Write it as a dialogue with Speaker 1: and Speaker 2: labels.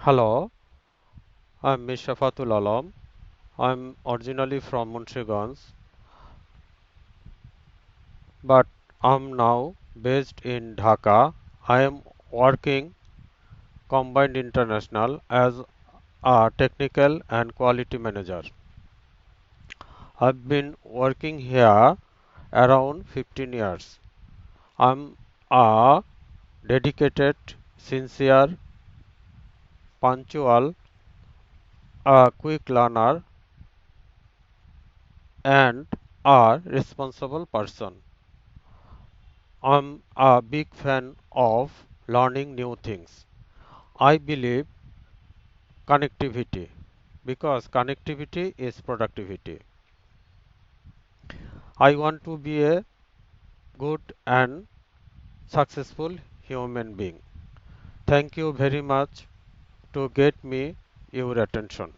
Speaker 1: Hello, I'm Ms. Shafatul Alam. I'm originally from Munshiganj, but I'm now based in Dhaka. I am working Combined International as a technical and quality manager. I've been working here around 15 years. I'm a dedicated, sincere, punctual, a quick learner, and a responsible person. I'm a big fan of learning new things. I believe connectivity because connectivity is productivity. I want to be a good and successful human being. Thank you very much to get me your attention.